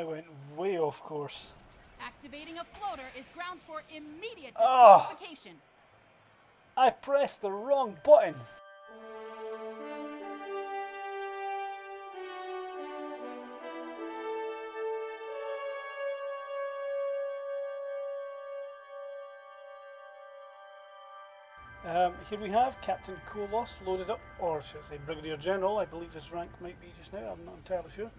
I went way off course. Activating a floater is grounds for immediate Oh. disqualification. I pressed the wrong button. Here we have Captain Kohloss loaded up, or should I say Brigadier General, I believe his rank might be just now, I'm not entirely sure.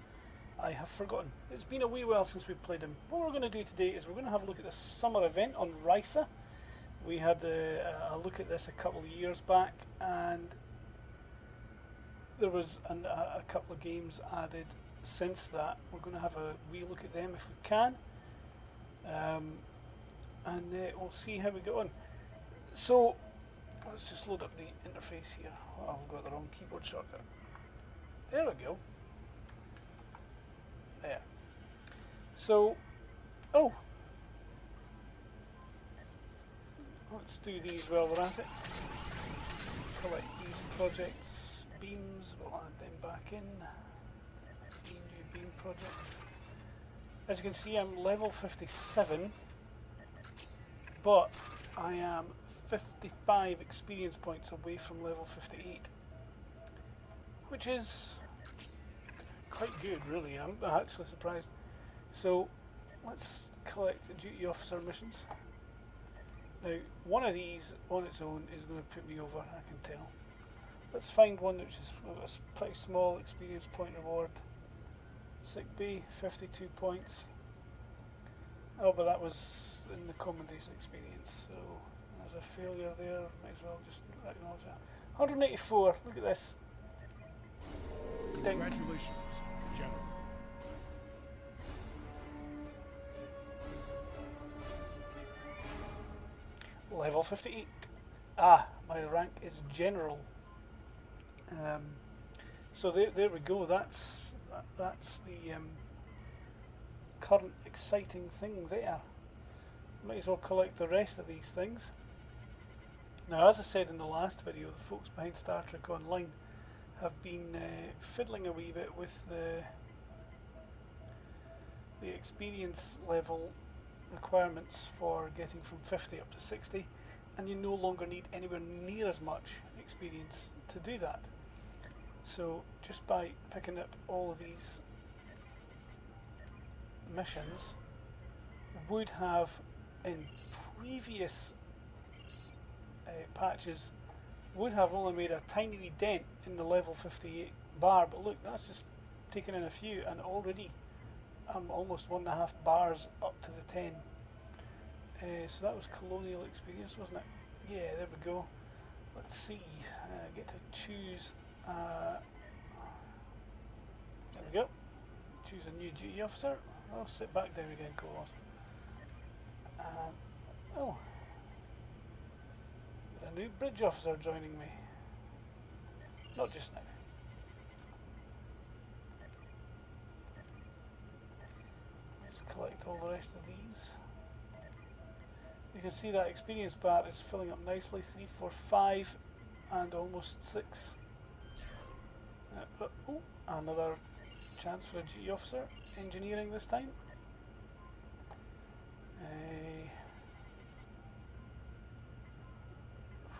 I have forgotten. It's been a wee while since we've played him. What we're going to do today is we're going to have a look at the summer event on Risa. We had a look at this a couple of years back, and there was a couple of games added since that. We're going to have a wee look at them if we can, and we'll see how we get on. So let's just load up the interface here. Oh, I've got the wrong keyboard shortcut. There we go. There. So, oh, let's do these while we're at it. Collect these projects, beams, we'll add them back in. 3 new beam projects. As you can see, I'm level 57, but I am 55 experience points away from level 58, which is quite good, really. I'm actually surprised. So let's collect the duty officer missions. Now, one of these on its own is going to put me over, I can tell. Let's find one which is a pretty small experience point reward. Sick bay, 52 points. Oh, but that was in the commendation experience, so there's a failure there. Might as well just acknowledge that. 184, look at this. Congratulations, General. Level 58. Ah, my rank is General. So there we go. That's the current exciting thing there. Might as well collect the rest of these things. Now, as I said in the last video, the folks behind Star Trek Online have been fiddling a wee bit with the experience level requirements for getting from 50 up to 60, and you no longer need anywhere near as much experience to do that. So just by picking up all of these missions would have in previous patches would have only made a tiny wee dent in the level 58 bar, but look, that's just taken in a few, and already I'm almost 1.5 bars up to the 10. So that was colonial experience, wasn't it? Yeah, there we go. Let's see, get to choose, there we go, choose a new duty officer. I'll sit back down again, Kohloss. Oh, a new bridge officer joining me. Not just now. Let's collect all the rest of these. You can see that experience bar is filling up nicely. 3, 4, 5 and almost 6. But, oh, another chance for a duty officer. Engineering this time.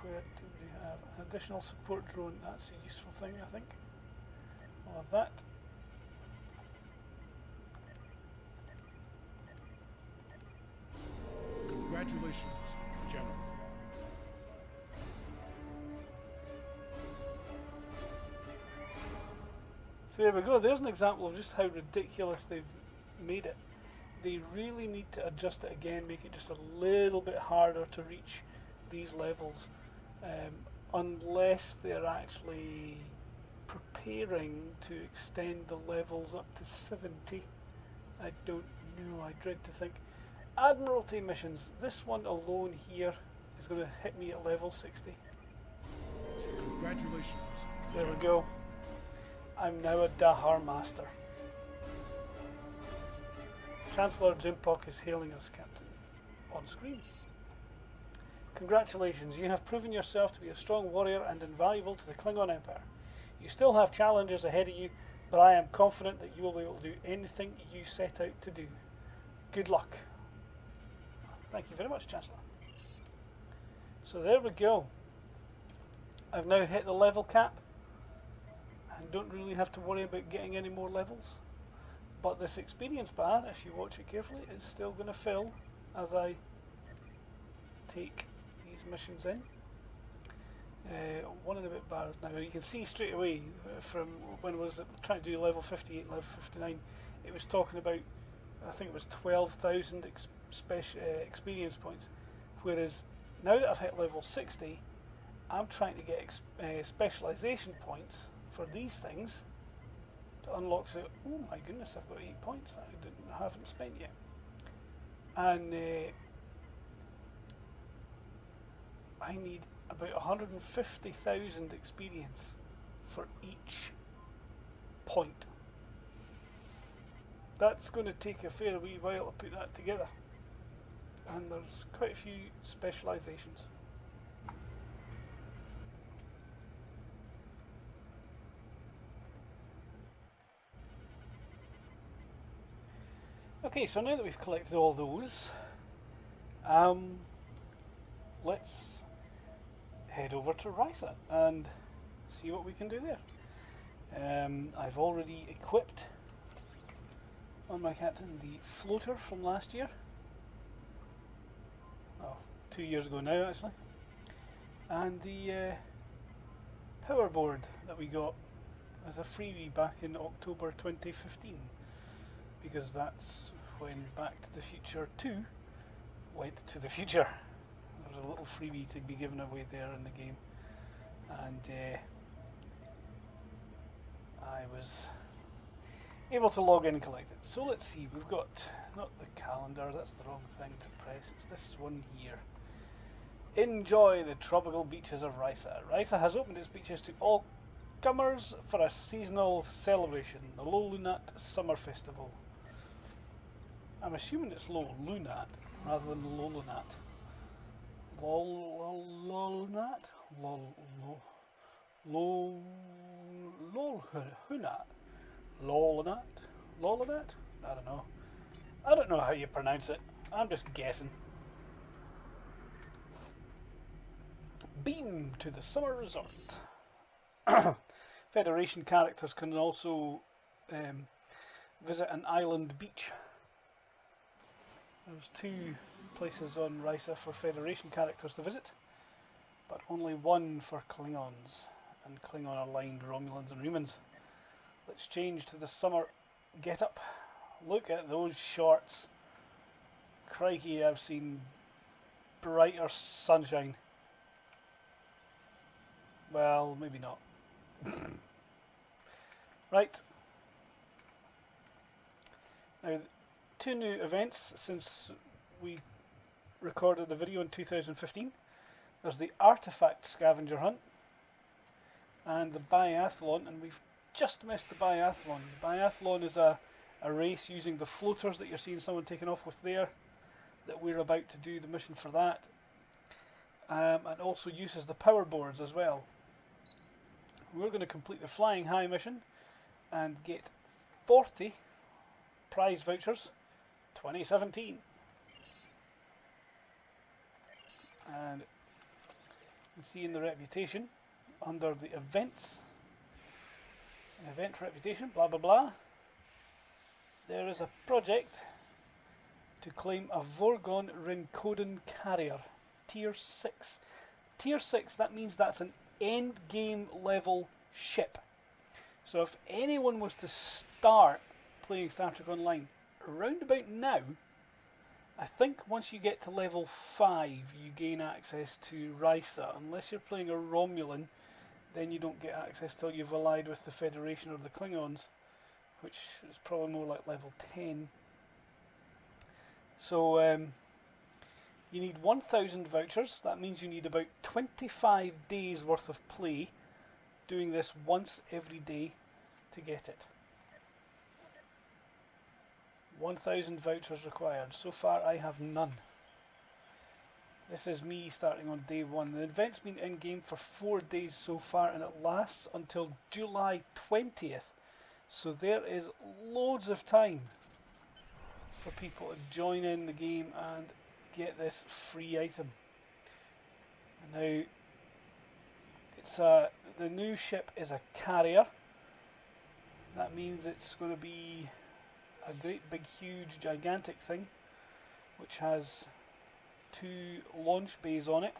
Where do we have an additional support drone? That's a useful thing, I think. I'll have that. Congratulations, General. So there we go, there's an example of just how ridiculous they've made it. They really need to adjust it again, make it just a little bit harder to reach these levels, unless they're actually preparing to extend the levels up to 70. I don't know, I dread to think. Admiralty missions, this one alone here is going to hit me at level 60. Congratulations. There we go. I'm now a Dahar Master. Chancellor Jimpok is hailing us, Captain. On screen. Congratulations, you have proven yourself to be a strong warrior and invaluable to the Klingon Empire. You still have challenges ahead of you, but I am confident that you will be able to do anything you set out to do. Good luck. Thank you very much, Chancellor. So there we go. I've now hit the level cap and don't really have to worry about getting any more levels. But this experience bar, if you watch it carefully, is still going to fill as I take these missions in. 1 and a bit bars now. You can see straight away from when I was trying to do level 58, level 59, it was talking about, I think it was 12,000 experience points. Whereas now that I've hit level 60, I'm trying to get specialization points for these things to unlock. So, oh my goodness, I've got 8 points that I haven't spent yet. And I need about 150,000 experience for each point. That's going to take a fair wee while to put that together. And there's quite a few specializations. Okay, so now that we've collected all those, let's head over to Risa and see what we can do there. I've already equipped on my captain the floater from last year. Oh, 2 years ago now actually. And the power board that we got as a freebie back in October 2015. Because that's when Back to the Future 2 went to the future. There was a little freebie to be given away there in the game, and I was able to log in and collect it. So let's see, we've got, not the calendar, that's the wrong thing to press, it's this one here. Enjoy the tropical beaches of Risa. Risa has opened its beaches to all comers for a seasonal celebration, the Lohlunat Summer Festival. I'm assuming it's Lohlunat rather than Lohlunat. Lohlunat? Lohlunat? Lohlunat? I don't know. I don't know how you pronounce it. I'm just guessing. Beam to the summer resort. Federation characters can also visit an island beach. There's 2 places on Risa for Federation characters to visit, but only 1 for Klingons and Klingon-aligned Romulans and Remans. Let's change to the summer get-up. Look at those shorts. Crikey, I've seen brighter sunshine. Well, maybe not. Right. Now, 2 new events since we recorded the video in 2015. There's the Artifact Scavenger Hunt and the Biathlon, and we've just missed the Biathlon. The Biathlon is a race using the floaters that you're seeing someone taking off with there, that we're about to do the mission for that, and also uses the power boards as well. We're going to complete the Flying High mission and get 40 prize vouchers 2017. And you can see in the reputation, under the events, event reputation, blah blah blah, there is a project to claim a Vorgon Rinkoden carrier, tier 6. Tier 6, that means that's an end game level ship. So if anyone was to start playing Star Trek Online around about now, I think once you get to level 5 you gain access to Risa. Unless you're playing a Romulan, then you don't get access till you've allied with the Federation or the Klingons, which is probably more like level 10. So you need 1,000 vouchers. That means you need about 25 days worth of play, doing this once every day to get it. 1,000 vouchers required. So far I have none. This is me starting on day 1. The event's been in game for 4 days so far, and it lasts until July 20th. So there is loads of time for people to join in the game and get this free item. And now it's the new ship is a carrier. That means it's going to be a great big huge gigantic thing which has 2 launch bays on it,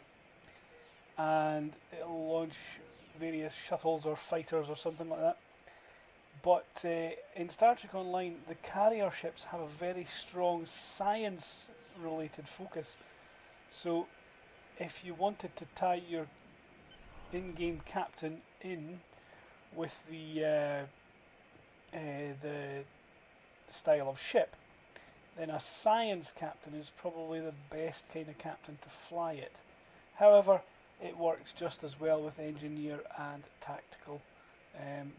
and it'll launch various shuttles or fighters or something like that. But in Star Trek Online, the carrier ships have a very strong science related focus. So if you wanted to tie your in-game captain in with the style of ship, then a science captain is probably the best kind of captain to fly it. However, it works just as well with engineer and tactical.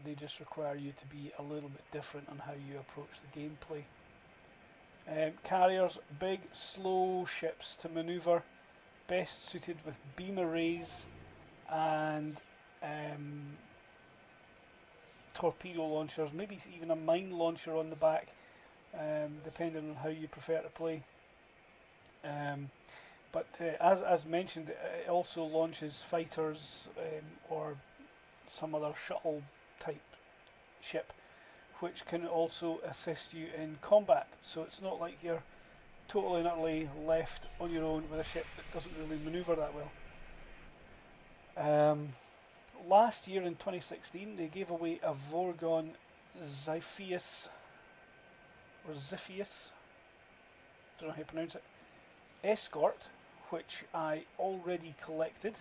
They just require you to be a little bit different on how you approach the gameplay. Carriers, big, slow ships to maneuver, best suited with beam arrays and torpedo launchers, maybe even a mine launcher on the back, depending on how you prefer to play. But as mentioned, it also launches fighters or some other shuttle type ship, which can also assist you in combat. So it's not like you're totally and utterly left on your own with a ship that doesn't really maneuver that well. Last year in 2016 they gave away a Vorgon Xiphius, or Xiphius, don't know how you pronounce it, escort, which I already collected,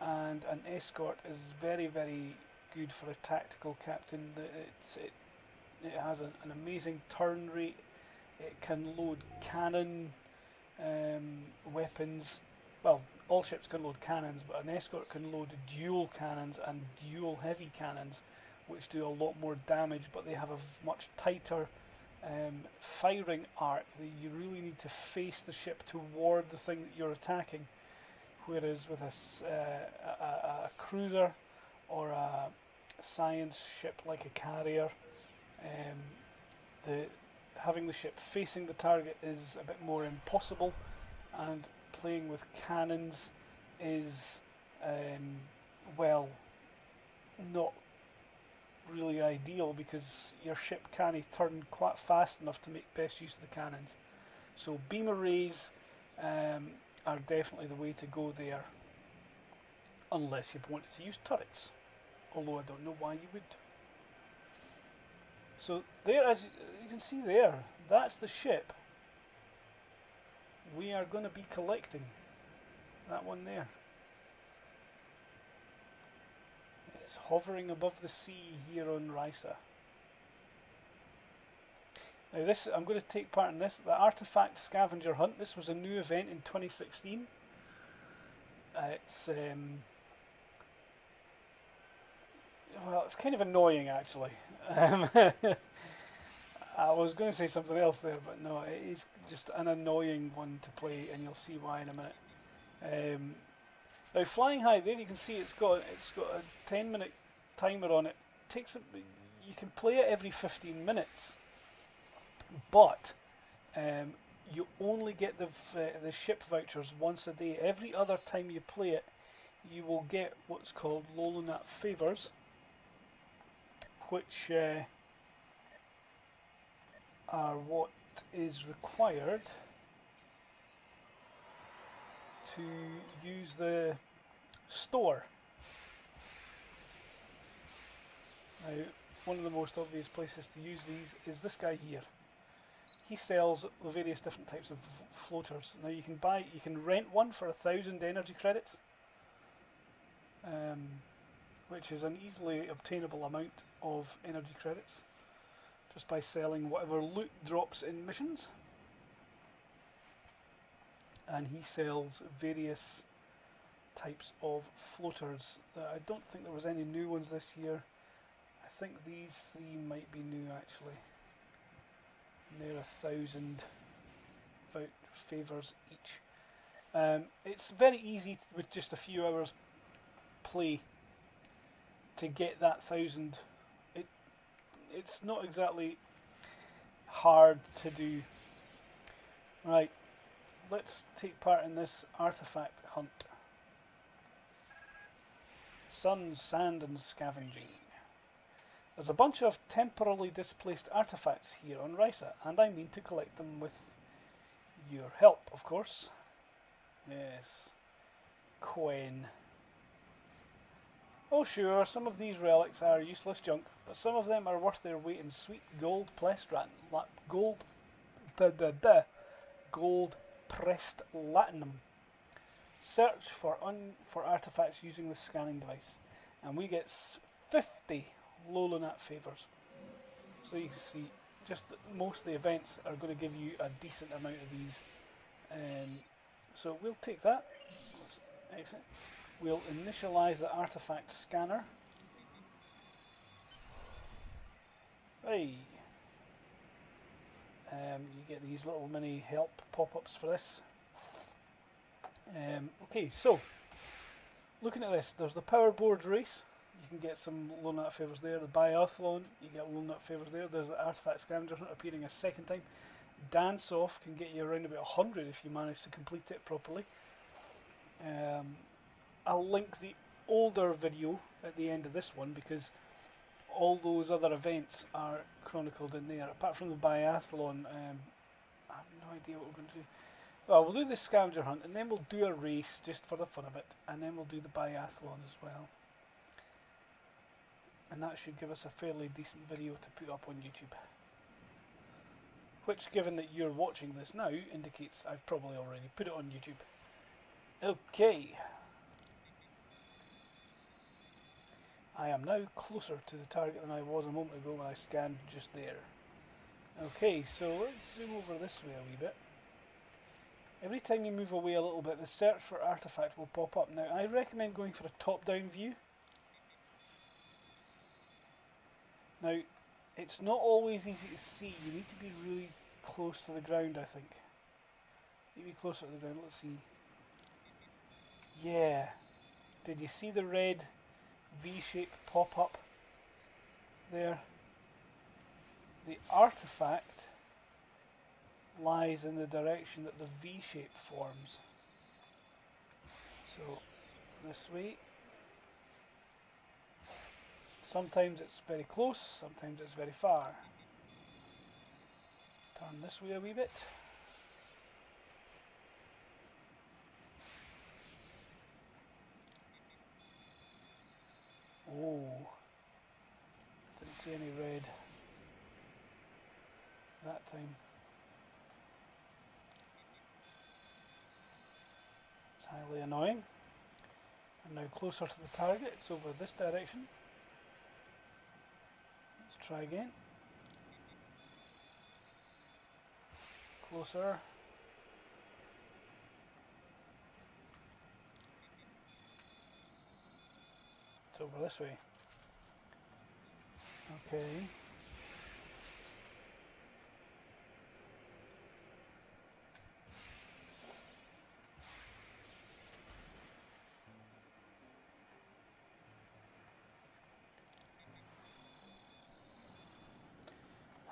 and an escort is very, very good for a tactical captain. It has an amazing turn rate, it can load cannon weapons. Well, all ships can load cannons, but an escort can load dual cannons and dual heavy cannons, which do a lot more damage, but they have a much tighter firing arc. You really need to face the ship toward the thing that you're attacking, whereas with a cruiser or a science ship like a carrier, having the ship facing the target is a bit more impossible, and playing with cannons is well, not really ideal, because your ship can't turn quite fast enough to make best use of the cannons. So beam arrays are definitely the way to go there, unless you wanted to use turrets, although I don't know why you would. So there, as you can see there, that's the ship we are going to be collecting. That one there. It's hovering above the sea here on Risa. Now this, I'm going to take part in this, the Artifact Scavenger Hunt. This was a new event in 2016. Well, it's kind of annoying actually. I was going to say something else there, but no, it is just an annoying one to play, and you'll see why in a minute. Now, flying high, there you can see it's got a 10-minute timer on it. You can play it every 15 minutes, but you only get the ship vouchers once a day. Every other time you play it, you will get what's called Lohlunat favors, which are what is required to use the store. Now, one of the most obvious places to use these is this guy here. He sells the various different types of floaters. Now you can rent one for 1,000 energy credits, which is an easily obtainable amount of energy credits, just by selling whatever loot drops in missions. And he sells various types of floaters. I don't think there was any new ones this year. I think these 3 might be new actually. And they're 1,000 favors each. It's very easy with just a few hours play to get that 1,000. it's not exactly hard to do. Right, let's take part in this artifact hunt. Sun, sand and scavenging. There's a bunch of temporarily displaced artifacts here on Risa, and I mean to collect them with your help, of course. Yes. Quen. Oh sure, some of these relics are useless junk, but some of them are worth their weight in sweet gold pressed gold pressed latinum. Search for artifacts using the scanning device, and we get 50 Lohlunat favours. So you can see, just most of the events are going to give you a decent amount of these. So we'll take that. Excellent. We'll initialize the artifact scanner. Hey. You get these little mini help pop-ups for this. Okay, so looking at this, there's the power board race. You can get some Lohlunat favours there. The biathlon, you get Lohlunat favours there. There's the artifact scavenger hunt appearing a second time. Dance off can get you around about 100 if you manage to complete it properly. I'll link the older video at the end of this one because all those other events are chronicled in there. Apart from the biathlon, I have no idea what we're going to do. Well, we'll do the scavenger hunt and then we'll do a race just for the fun of it, and then we'll do the biathlon as well. And that should give us a fairly decent video to put up on YouTube. Which, given that you're watching this now, indicates I've probably already put it on YouTube. Okay. I am now closer to the target than I was a moment ago when I scanned just there. Okay, so let's zoom over this way a wee bit. Every time you move away a little bit, the search for artifact will pop up. Now, I recommend going for a top-down view. Now, it's not always easy to see. You need to be really close to the ground, I think. Maybe closer to the ground. Let's see. Yeah. Did you see the red V-shape pop up there? The artifact lies in the direction that the V-shape forms. So, this way. Sometimes it's very close, sometimes it's very far. Turn this way a wee bit. Oh, didn't see any red that time. It's highly annoying. And now closer to the target, it's over this direction. Let's try again. Closer. It's over this way. Okay.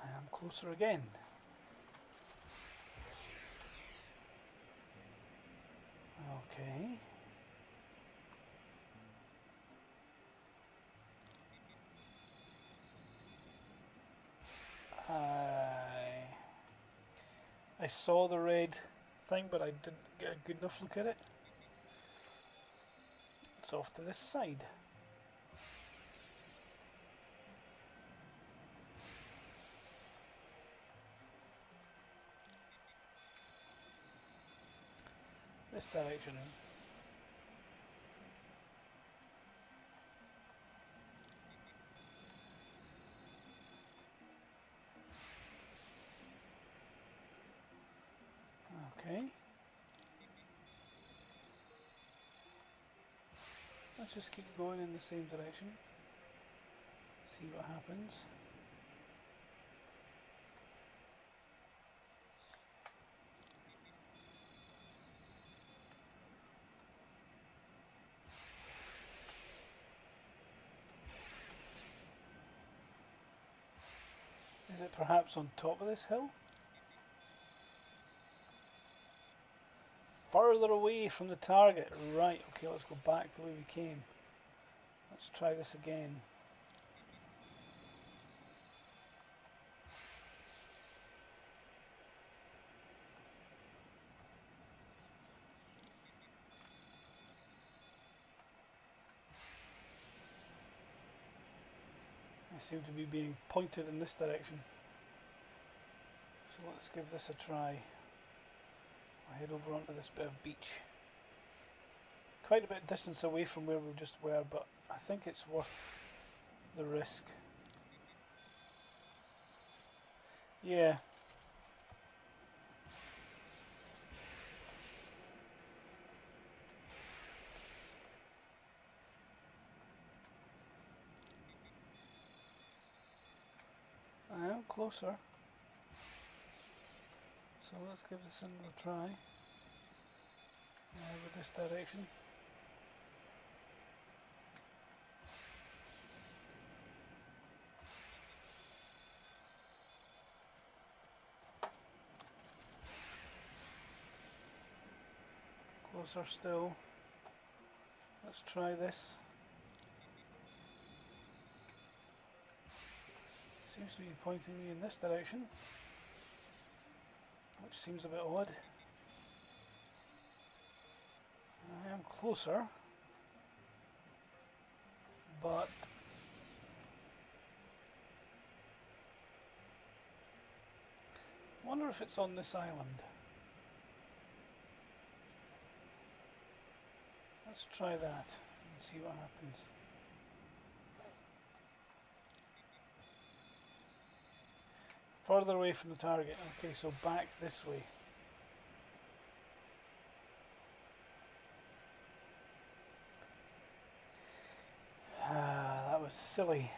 I am closer again. Okay. I saw the red thing, but I didn't get a good enough look at it. It's off to this side. This direction. Okay. Let's just keep going in the same direction. See what happens. Is it perhaps on top of this hill? Further away from the target. Right, okay, let's go back the way we came. Let's try this again. I seem to be being pointed in this direction. So let's give this a try. I'll head over onto this bit of beach. Quite a bit of distance away from where we just were, but I think it's worth the risk. Yeah. I am closer. So let's give this another try. Over this direction. Closer still. Let's try this. Seems to be pointing me in this direction, which seems a bit odd. I am closer, but I wonder if it's on this island. Let's try that and see what happens. Further away from the target. Okay, so back this way. That was silly.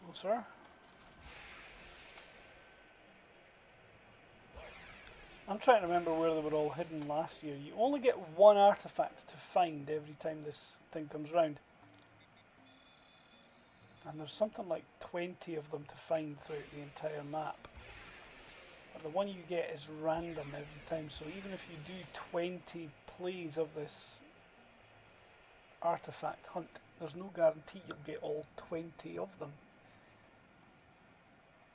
Closer. I'm trying to remember where they were all hidden last year. You only get one artifact to find every time this thing comes round. And there's something like 20 of them to find throughout the entire map. But the one you get is random every time, so even if you do 20 plays of this artifact hunt, there's no guarantee you'll get all 20 of them.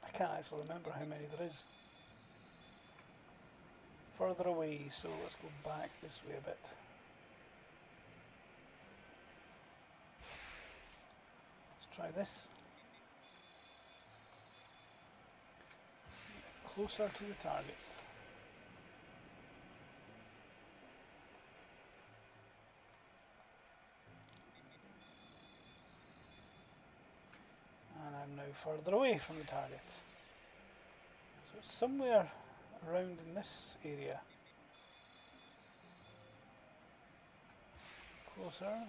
I can't actually remember how many there is. Further away, so let's go back this way a bit. Let's try this. Closer to the target. And I'm now further away from the target. So it's somewhere around in this area. Closer.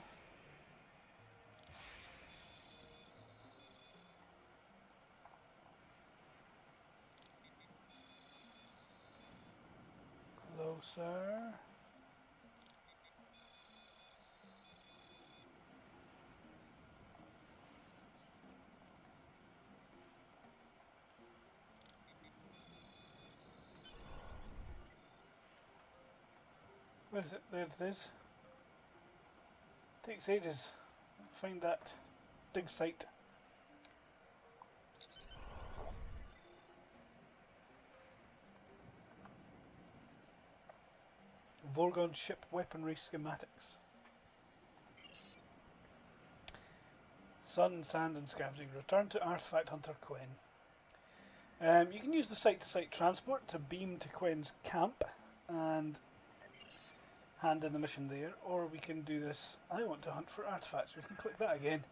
Closer. Where is it? There it is. Takes ages. Find that dig site. Vorgon ship weaponry schematics. Sun, sand and scavenging. Return to Artifact Hunter Quen. You can use the site-to-site transport to beam to Quen's camp and hand in the mission there, or we can do this. I want to hunt for artifacts. We can click that again,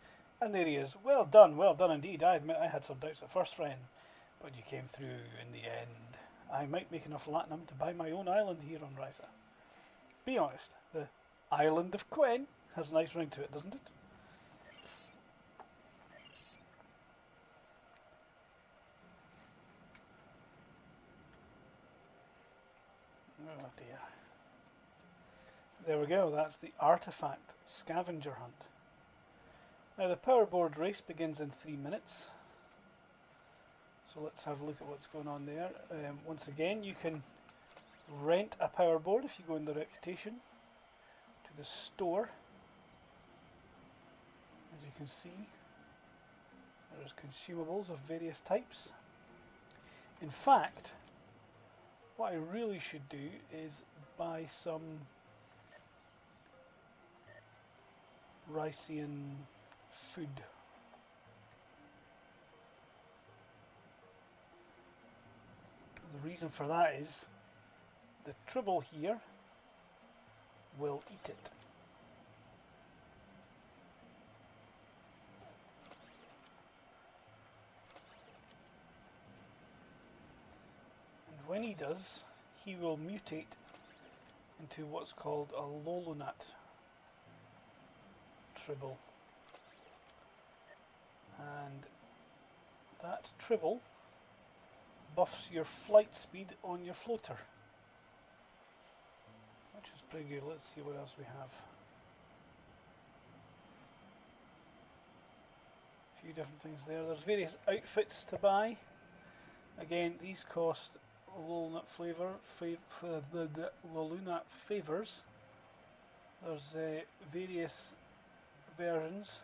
and there he is. Well done indeed. I admit I had some doubts at first, friend, but you came through in the end. I might make enough latinum to buy my own island here on Risa. Be honest, the island of Quen has a nice ring to it, doesn't it? Oh dear. There we go, that's the artifact scavenger hunt. Now the powerboard race begins in 3 minutes. So let's have a look at what's going on there. Once again, you can rent a powerboard if you go in the reputation to the store. As you can see, there's consumables of various types. In fact, what I really should do is buy some Risian food. The reason for that is the Tribble here will eat it. And when he does, he will mutate into what's called a Lohlunat Tribble. And that Tribble buffs your flight speed on your floater, which is pretty good. Let's see what else we have. A few different things there. There's various outfits to buy. Again, these cost Lohlunat the Lohlunat favors. There's various versions.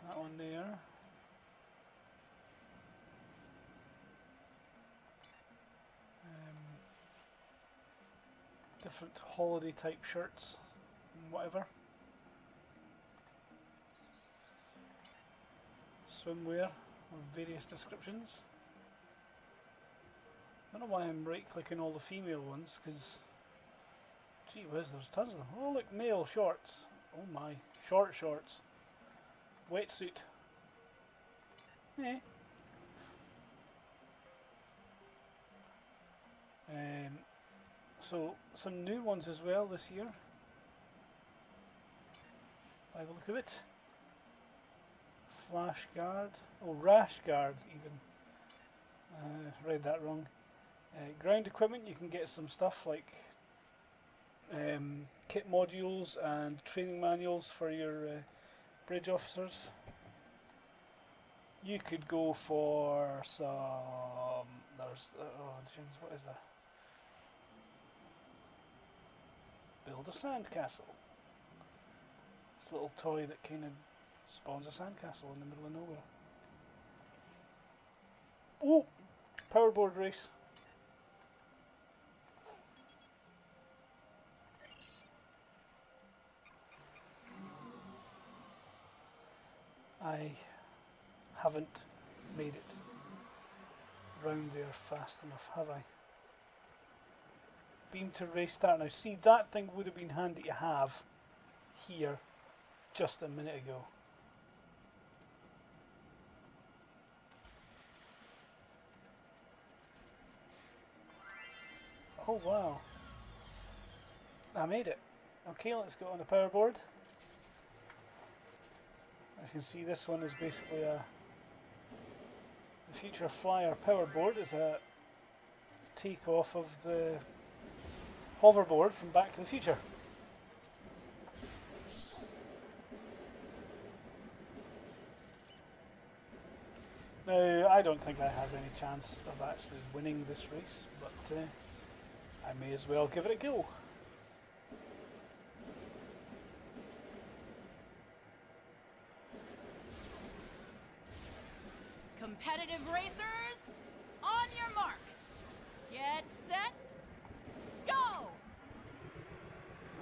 That one there. Different holiday type shirts and whatever. Swimwear of various descriptions. I don't know why I'm right clicking all the female ones, because gee whiz, there's tons of them. Oh look, male shorts. Oh my, shorts. Wetsuit. Eh. So some new ones as well this year, by the look of it. Flash guard, oh rash guard even. Read that wrong. Ground equipment, you can get some stuff like kit modules and training manuals for your bridge officers. You could go for some. There's what is that? Build a sandcastle. This little toy that kind of spawns a sandcastle in the middle of nowhere. Oh, powerboard race. I haven't made it round there fast enough, have I? Beam to race start. Now see, that thing would have been handy to have here just a minute ago. Oh wow, I made it. Okay, let's go on the powerboard. As you can see, this one is basically the Future Flyer powerboard is a takeoff of the hoverboard from Back to the Future. Now, I don't think I have any chance of actually winning this race, but I may as well give it a go. Competitive racers, on your mark. Get set, go!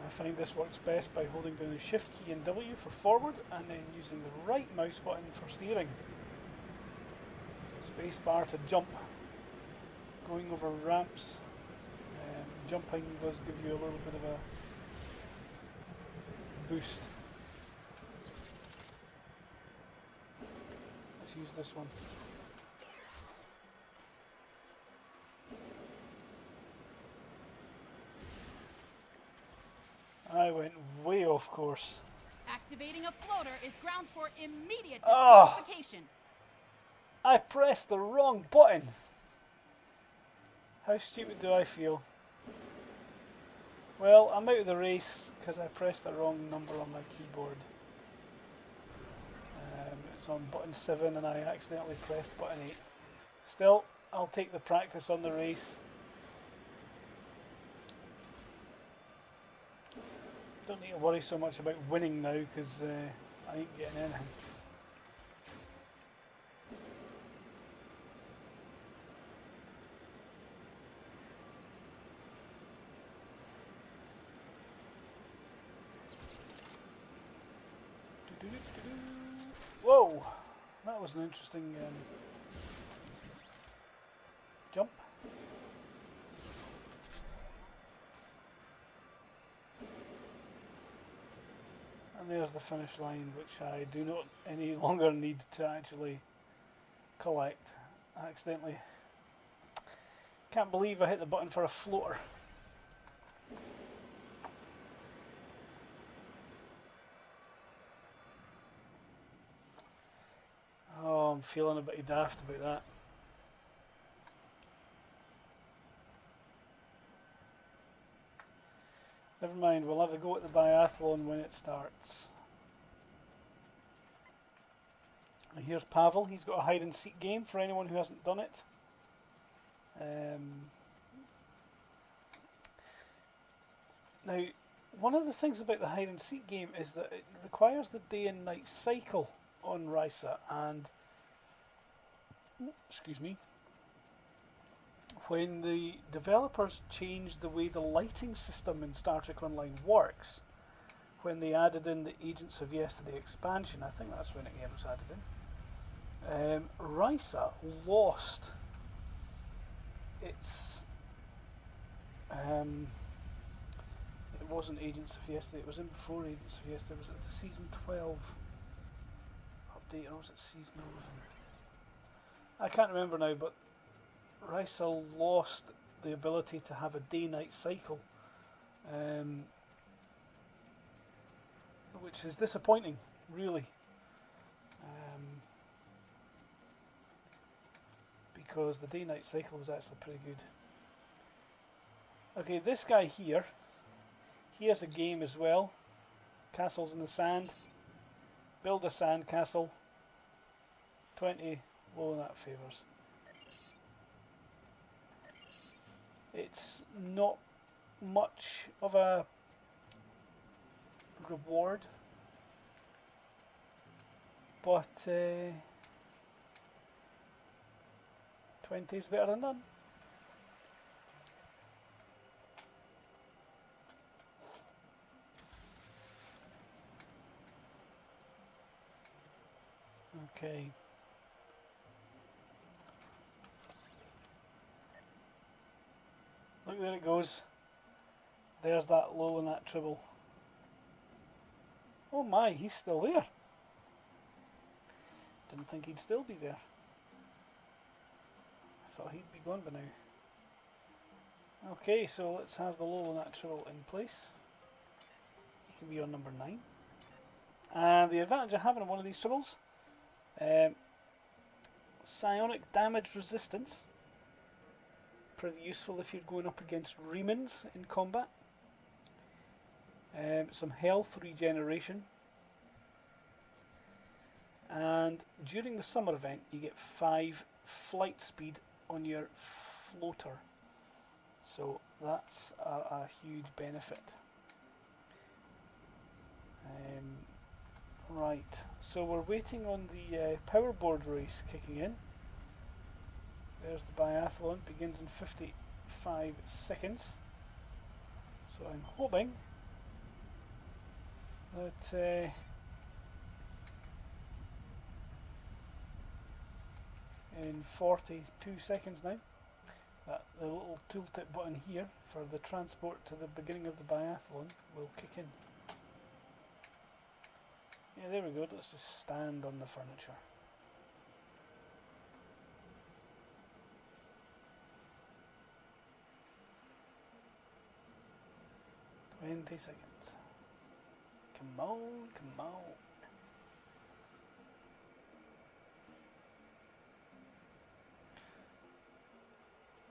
I find this works best by holding down the Shift key and W for forward and then using the right mouse button for steering. Space bar to jump. Going over ramps. Jumping does give you a little bit of a boost. Let's use this one. I went way off course. Activating a floater is grounds for immediate Oh. disqualification. I pressed the wrong button. How stupid do I feel? Well, I'm out of the race because I pressed the wrong number on my keyboard. It's on button 7 and I accidentally pressed button 8. Still, I'll take the practice on the race. Don't need to worry so much about winning now because I ain't getting anything. Whoa! That was an interesting jump. And there's the finish line, which I do not any longer need to actually collect accidentally. Can't believe I hit the button for a floater. Oh, I'm feeling a bit daft about that. Never mind, we'll have a go at the biathlon when it starts. And here's Pavel, he's got a hide and seek game for anyone who hasn't done it. Now, one of the things about the hide and seek game is that it requires the day and night cycle on Risa, and excuse me, when the developers changed the way the lighting system in Star Trek Online works, when they added in the Agents of Yesterday expansion, I think that's when it was added in, Risa lost its it wasn't Agents of Yesterday, it was in before Agents of Yesterday. Was it the season 12 update or was it season 11? I can't remember now, but Risa lost the ability to have a day-night cycle, which is disappointing, really, because the day-night cycle was actually pretty good. Okay, this guy here, he has a game as well. Castles in the sand. Build a sand castle. 20 Lohlunat favors. It's not much of a reward, but 20 is better than none. Okay. Look, there it goes. There's that Lohlunat tribble. Oh my, he's still there. Didn't think he'd still be there. I thought he'd be gone by now. Okay, so let's have the Lohlunat tribble in place. He can be on number 9. And the advantage of having one of these tribbles, psionic damage resistance. Pretty useful if you're going up against Remans in combat. Some health regeneration. And during the summer event you get 5 flight speed on your floater. So that's a huge benefit. Right, so we're waiting on the power board race kicking in. There's the biathlon, begins in 55 seconds. So I'm hoping that in 42 seconds now, that the little tooltip button here for the transport to the beginning of the biathlon will kick in. Yeah, there we go, let's just stand on the furniture. 20 seconds. Come on, come on.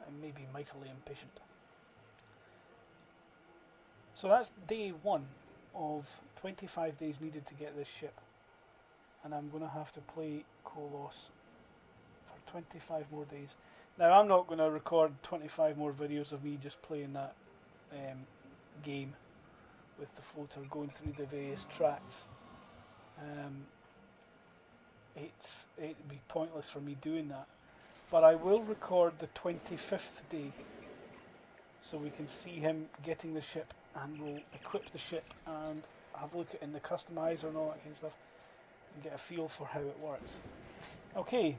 I may be mightily impatient. So that's day 1 of 25 days needed to get this ship. And I'm going to have to play Kohloss for 25 more days. Now I'm not going to record 25 more videos of me just playing that game with the floater going through the various tracks. It'd be pointless for me doing that. But I will record the 25th day so we can see him getting the ship, and we'll equip the ship and have a look at in the customizer and all that kind of stuff and get a feel for how it works. Okay,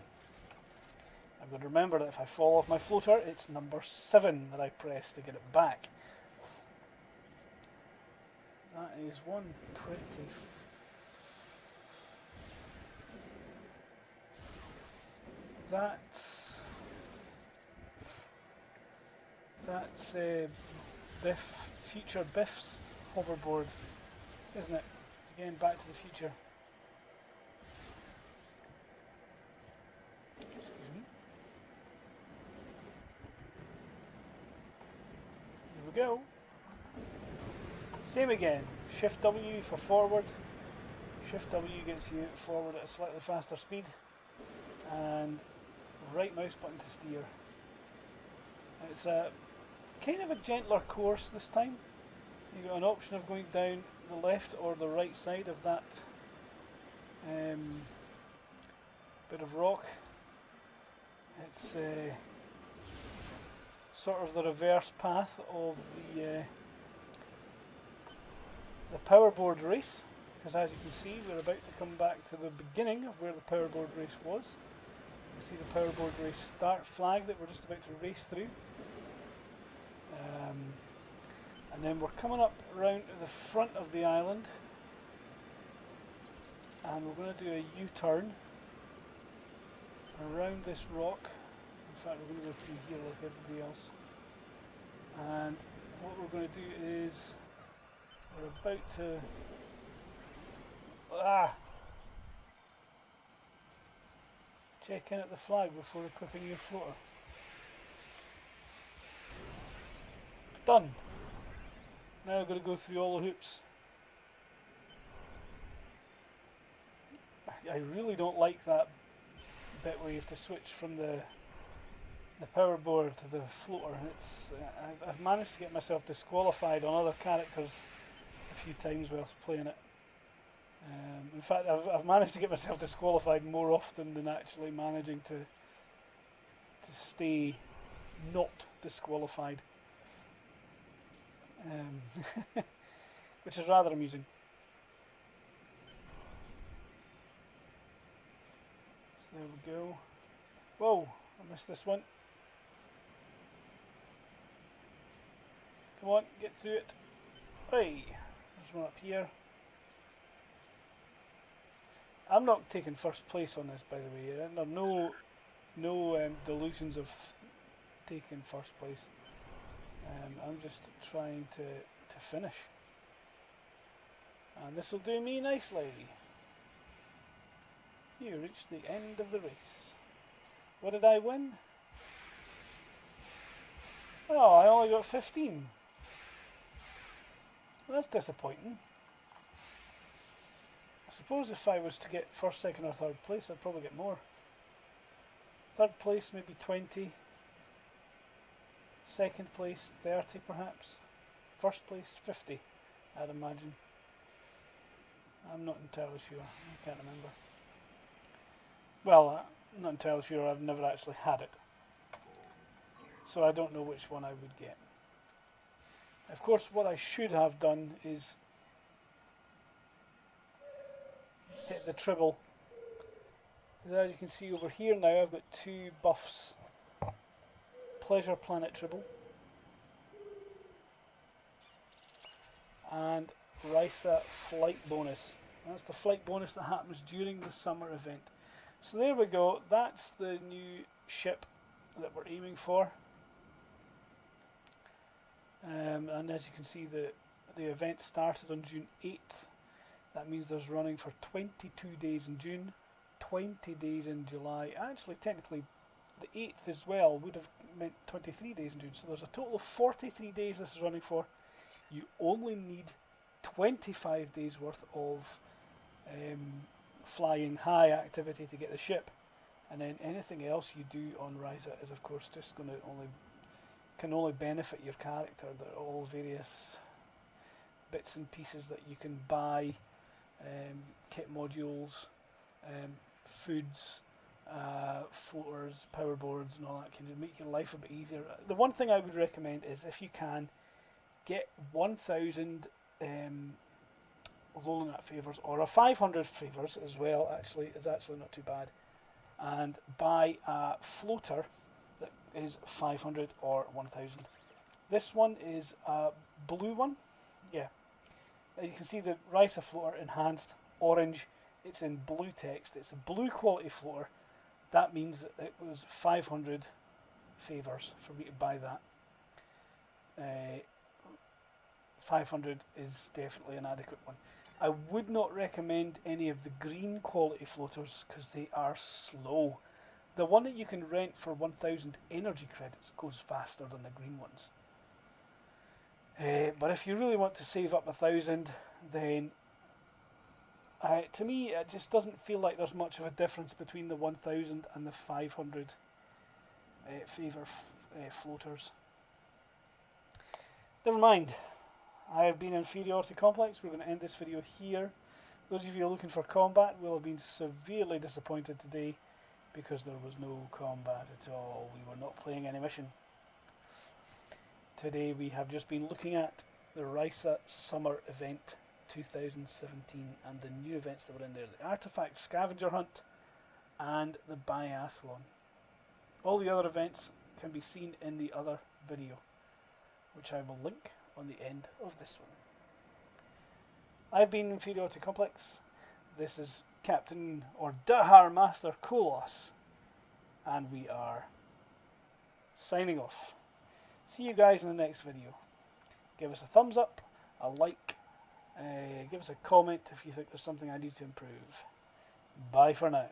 I've got to remember that if I fall off my floater, it's number 7 that I press to get it back. That is one pretty... That's Biff, future Biff's hoverboard, isn't it? Again, Back to the Future. Excuse me. Here we go. Same again. Shift W for forward. Shift W gets you forward at a slightly faster speed. And right mouse button to steer. It's a kind of a gentler course this time. You've got an option of going down the left or the right side of that bit of rock. It's sort of the reverse path of the powerboard race, because as you can see we're about to come back to the beginning of where the powerboard race was. You see the powerboard race start flag that we're just about to race through. And then we're coming up around to the front of the island, and we're going to do a U-turn around this rock. In fact, we're going to go through here like everybody else. And what we're going to do is we're about to check in at the flag before equipping your floater. Done. Now I've got to go through all the hoops. I really don't like that bit where you have to switch from the power board to the floater. It's I've managed to get myself disqualified on other characters a few times whilst playing it. In fact, I've managed to get myself disqualified more often than actually managing to stay not disqualified. Which is rather amusing. So there we go. Whoa, I missed this one. Come on, get through it. Hey, there's one up here. I'm not taking first place on this, by the way. There are no delusions of taking first place. I'm just trying to finish. And this will do me nicely. You reached the end of the race. What did I win? Oh, I only got 15. Well, that's disappointing. I suppose if I was to get first, second or third place, I'd probably get more. Third place maybe 20. Second place 30 perhaps. First place 50, I'd imagine. I'm not entirely sure. I can't remember. Well, I'm not entirely sure. I've never actually had it. So I don't know which one I would get. Of course, what I should have done is hit the tribble. As you can see over here now, I've got 2 buffs. Pleasure Planet Tribble and Risa Flight Bonus. That's the flight bonus that happens during the summer event. So there we go, that's the new ship that we're aiming for. And as you can see, the event started on June 8th. That means there's running for 22 days in June, 20 days in July. Actually, technically, the 8th as well would have meant 23 days in June. So there's a total of 43 days this is running for, you only need 25 days worth of flying high activity to get the ship, and then anything else you do on Risa is of course just going to can only benefit your character. They're all various bits and pieces that you can buy, kit modules, foods, floaters, power boards and all that kind of make your life a bit easier. The one thing I would recommend is, if you can, get 1000 Lohlunat favours, or a 500 favours as well, actually is actually not too bad, and buy a floater that is 500 or 1000. This one is a blue one, yeah. You can see the Risa floater enhanced orange, it's in blue text, it's a blue quality floater. That means it was 500 favours for me to buy that. 500 is definitely an adequate one. I would not recommend any of the green quality floaters because they are slow. The one that you can rent for 1000 energy credits goes faster than the green ones. But if you really want to save up 1000, then to me it just doesn't feel like there's much of a difference between the 1000 and the 500 favour floaters. Never mind. I have been Inferiority Complex. We're going to end this video here. Those of you who are looking for combat will have been severely disappointed today because there was no combat at all. We were not playing any mission. Today we have just been looking at the Risa Summer Event 2017 and the new events that were in there. The Artifact Scavenger Hunt and the Biathlon. All the other events can be seen in the other video, which I will link on the end of this one. I've been Inferiority Complex. This is Captain or Dahar Master Kohloss, and we are signing off. See you guys in the next video. Give us a thumbs up, a like, give us a comment if you think there's something I need to improve. Bye for now.